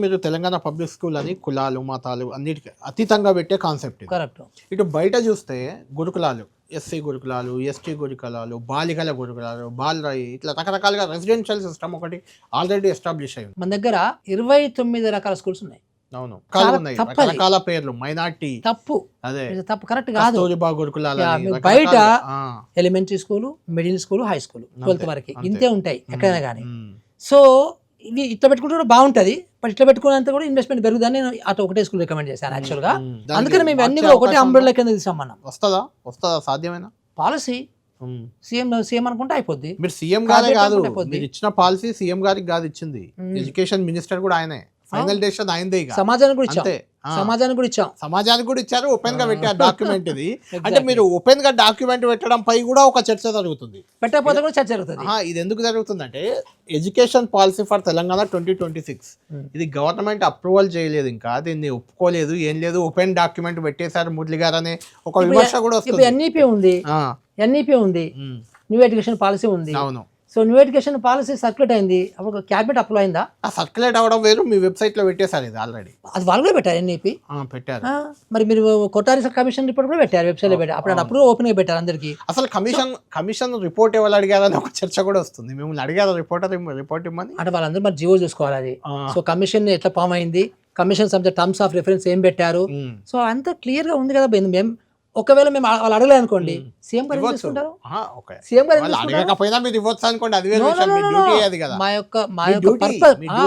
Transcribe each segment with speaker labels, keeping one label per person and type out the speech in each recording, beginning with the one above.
Speaker 1: మీరు Telangana public school అని కులాలు మతాలు అన్నిటికీ అతీతంగా పెట్టే కాన్సెప్ట్ ఇది.
Speaker 2: కరెక్ట్.
Speaker 1: ఇటు బయట చూస్తే గురుకులాలు, ఎస్సీ గురుకులాలు, ఎస్టీ గురుకులాలు, బాలికల గురుకులాలు, బాలరాయి, ఇట్లా రకరకాలుగా రెసిడెన్షియల్ సిస్టమ్ ఒకటి ఆల్రెడీ ఎస్టాబ్లిష్ అయింది.
Speaker 2: మన దగ్గర 29 రకాల స్కూల్స్ ఉన్నాయి.
Speaker 1: అవును,
Speaker 2: చాలా
Speaker 1: ఉన్నాయి
Speaker 2: తప్పు అది.
Speaker 1: రకరకాల పేర్లు, మైనార్టీ,
Speaker 2: తప్పు,
Speaker 1: అదే
Speaker 2: ఇది తప్పు, కరెక్ట్ కాదు.
Speaker 1: కస్తూరిబా గురుకులాలు అని
Speaker 2: మీరు
Speaker 1: రకరకాల-
Speaker 2: బయట
Speaker 1: ఆ,
Speaker 2: elementary school, middle school, high school, 12th వరకు
Speaker 1: అంతే.
Speaker 2: ఇంతే ఉంటాయి ఎక్కడైనా కానీ.
Speaker 1: ఉమ్,
Speaker 2: సో ఇవి ఇట్లా పెట్టుకుంటే కూడా బాగుంటుంది, బట్ ఇట్లా పెట్టుకున్నంత కూడా ఇన్వెస్ట్మెంట్ పెరుగుదని నేను అటు ఒకటే స్కూల్ రికమెండ్ చేశాను యాక్చువల్గా.
Speaker 1: దానికి
Speaker 2: అందుకని మేము అన్ని
Speaker 1: మార్చే
Speaker 2: కూడా ఒకటే
Speaker 1: అవకాశం
Speaker 2: అంబ్రెల్లా కింద తీసాం. మనం
Speaker 1: వస్తుందా సాధ్యమేనా?
Speaker 2: పాలసీ
Speaker 1: ఉమ్.
Speaker 2: సీఎం అనుకుంటే అయిపోద్ది.
Speaker 1: మీరు సీఎం గారే
Speaker 2: Cabinet
Speaker 1: కాదు,
Speaker 2: అనుకుంటే పోద్ది.
Speaker 1: మీరు ఇచ్చిన పాలసీ సీఎం గారికి కాదు ఇచ్చింది, ఎడ్యుకేషన్ మినిస్టర్ కూడా ఆయనే, ఫైనల్ డెసిషన్ ఆయనదే ఇక.
Speaker 2: సమాజానికి కూడా ఇచ్చాం,
Speaker 1: అంతే. ఆ.
Speaker 2: సమాజానికి కూడా ఇచ్చాం.
Speaker 1: సమాజానికి కూడా ఇచ్చారు, ఓపెన్ గా పెట్టారు డాక్యుమెంట్ ఇది. అంటే మీరు ఓపెన్ గా డాక్యుమెంట్ పెట్టడం పై కూడా ఒక చర్చ జరుగుతుంది.
Speaker 2: పెట్టకపోతే కూడా చర్చ జరుగుతుంది.
Speaker 1: ఇది ఎందుకు జరుగుతుందంటే ఎడ్యుకేషన్ పాలసీ ఫర్ తెలంగాణ 2026 ఇది గవర్నమెంట్ అప్రూవల్ చేయలేదు, ఇంకా దీన్ని ఒప్పుకోలేదు, ఏం లేదు, ఓపెన్ డాక్యుమెంట్ పెట్టేశారు మురళి గారు అనే ఒక విమర్శ కూడా
Speaker 2: ఇప్పుడు
Speaker 1: వస్తుంది.
Speaker 2: ఎన్ఈపీ ఉంది,
Speaker 1: ఆ,
Speaker 2: ఎన్ఈపీ ఉంది,
Speaker 1: ఉమ్,
Speaker 2: న్యూ ఎడ్యుకేషన్ పాలసీ ఉంది.
Speaker 1: అవును.
Speaker 2: So new education policy circulate అయింది, అప్పుడు క్యాబినెట్ అప్లై అయిందా?
Speaker 1: ఆ సర్క్యులేట్ అవ్వడం వేరు, మీ వెబ్సైట్ లో పెట్టేశారు ఇది ఆల్రెడీ.
Speaker 2: అది వాళ్ళు కూడా పెట్టారు ఎన్ఈపీ.
Speaker 1: పెట్టారు.
Speaker 2: మరి మీరు కొట్టారి కమిషన్ రిపోర్ట్ కూడా పెట్టారు వెబ్సైట్ లో పెట్టారు, అప్పుడు ఓపెన్ గా పెట్టారు అందరికి.
Speaker 1: అసలు కమిషన్ రిపోర్ట్ ఎవరు అడిగారని ఒక చర్చ కూడా వస్తుంది. మిమ్మల్ని అడిగారు రిపోర్ట్ ఇమ్మని.
Speaker 2: అంటే వాళ్ళందరూ మరి జీవో చూసుకోవాలి అది. సో కమిషన్ ఎట్లా ఫామ్ అయింది, commission subject terms of reference ఏం పెట్టారు, సో అంత క్లియర్ గా ఉంది కదా. మేము ఒకవేళ మేము వాళ్ళు అడగలేదు అనుకోండి, సీఎం గారు ఏం చేసుకుంటారు? సీఎం గారు ఏం చేసుకుంటారు?
Speaker 1: అడగకపోయినా మీరు ఇవ్వచ్చు అనుకోండి, అది వేరే విషయం, మీ డ్యూటీ అది కదా.
Speaker 2: మా యొక్క
Speaker 1: duty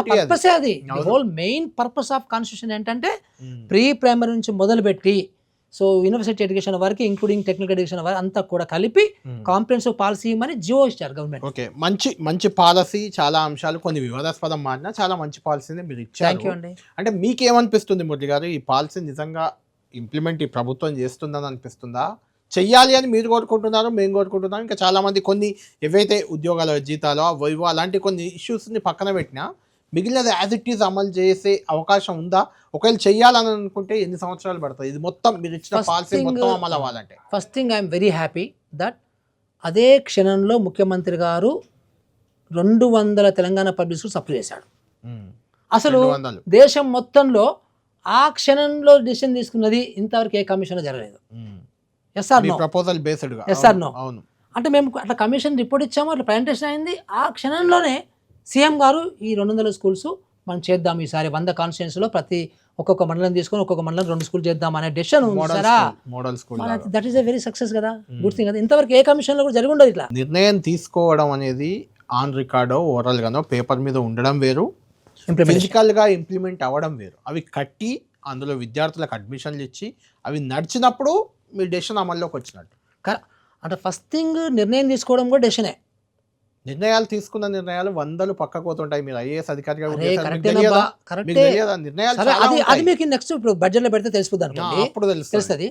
Speaker 2: పర్పస్ అది. Whole main purpose of constitution ఏంటంటే ప్రీ ప్రైమరీ నుంచి మొదలుపెట్టి సో యూనివర్సిటీ ఎడ్యుకేషన్ వరకు ఇంక్లూడింగ్ టెక్నికల్ ఎడ్యుకేషన్ వరకు అంతా కూడా కలిపి కాంప్రహెన్సివ్ పాలసీ ఇవ్వమని జియో ఇచ్చారు గవర్నమెంట్.
Speaker 1: ఓకే, మంచి పాలసీ. చాలా అంశాలు కొన్ని వివాదాస్పదం మారినా చాలా మంచి పాలసీని మీరు
Speaker 2: థ్యాంక్
Speaker 1: ఇచ్చారు.
Speaker 2: యూ అండి.
Speaker 1: అంటే మీకేమనిపిస్తుంది మురళి గారు, ఈ పాలసీ నిజంగా ఇంప్లిమెంట్ ఈ ప్రభుత్వం చేస్తుందని అనిపిస్తుందా? చెయ్యాలి అని మీరు కోరుకుంటున్నారు, మేము కోరుకుంటున్నాం. ఇంకా చాలా మంది కొన్ని ఏవైతే ఉద్యోగాల జీతాలు వైవో అలాంటి కొన్ని ఇష్యూస్ని పక్కన పెట్టినా మిగిలినది యాజ్ ఇట్ ఈజ్ అమలు చేసే అవకాశం ఉందా? ఒకవేళ చెయ్యాలని అనుకుంటే ఎన్ని సంవత్సరాలు పడుతుంది ఇది మొత్తం మీరు ఇచ్చిన పాలసీ మొత్తం అమలు అవ్వాలంటే?
Speaker 2: First thing I'm very happy that అదే క్షణంలో ముఖ్యమంత్రి గారు 200 తెలంగాణ పబ్లిక్ స్కూల్స్ అప్లై చేశాడు. అసలు
Speaker 1: 200.
Speaker 2: దేశం మొత్తంలో ఆ క్షణంలో డిసిషన్ తీసుకున్నది ఇంతవరకు ఏ కమిషన్ జరగలేదు. Yes or no?
Speaker 1: Proposal based గా.
Speaker 2: Yes or no?
Speaker 1: అవును.
Speaker 2: అంటే మేము అట్లా కమిషన్ రిపోర్ట్ ఇచ్చాము, అట్లా ప్రజెంటేషన్ అయింది, ఆ క్షణంలోనే సీఎం గారు ఈ 200 స్కూల్స్ మనం చేద్దాం ఈసారి 100 కాన్స్టిట్యూన్సీలో ప్రతి ఒక్కొక్క మండలం తీసుకొని ఒక్కొక్క మండలం 2 స్కూల్ చేద్దాం అనే డెసిషన్ ఉంచారా?
Speaker 1: Model school
Speaker 2: that is a very success కదా, గుడ్ థింగ్ కదా. ఇంతవరకు ఏ కమిషన్ లో కూడా జరిగి ఉండదు ఇట్లా.
Speaker 1: నిర్ణయం తీసుకోవడం అనేది ఆన్ రికార్డో ఓరల్ గానో పేపర్ మీద ఉండడం వేరు, ఫిజికల్ గా ఇంప్లిమెంట్ అవ్వడం వేరు. అవి కట్టి అందులో విద్యార్థులకు అడ్మిషన్లు ఇచ్చి అవి నడిచినప్పుడు మీ డెసిషన్ అమల్లోకి వచ్చినట్టు.
Speaker 2: అంటే ఫస్ట్ థింగ్ నిర్ణయం తీసుకోవడం కూడా డెసిషనే.
Speaker 1: నిర్ణయాలు తీసుకున్న నిర్ణయాలు 100 పక్కకు పోతుంటాయి. మీరు ఐఏఎస్ అధికారిగా
Speaker 2: అది మీకు నెక్స్ట్ ఇప్పుడు బడ్జెట్ లో పెడితే తెలిసిపోద్ది అనుకోండి,
Speaker 1: అప్పుడు
Speaker 2: తెలుస్తుంది.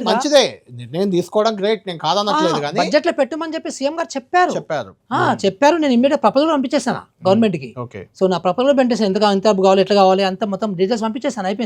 Speaker 1: మంచిదే, నిర్ణయం తీసుకోవడం గ్రేట్, నేను కాదనట్లేదు, కానీ
Speaker 2: బడ్జెట్ లో పెట్టమని చెప్పి సీఎం గారు చెప్పారు. నేను ఇమ్మీడియట్ ప్రపోజల్ పంపించేస్తాను గవర్నమెంట్ కి.
Speaker 1: ఓకే,
Speaker 2: సో నా ప్రపోజల్ పంపించేసాను, ఎంత కావాలి ఎట్లా కావాలి అంత మొత్తం డీటెయిల్స్ పంపించేస్తాను, అయిపోయింది.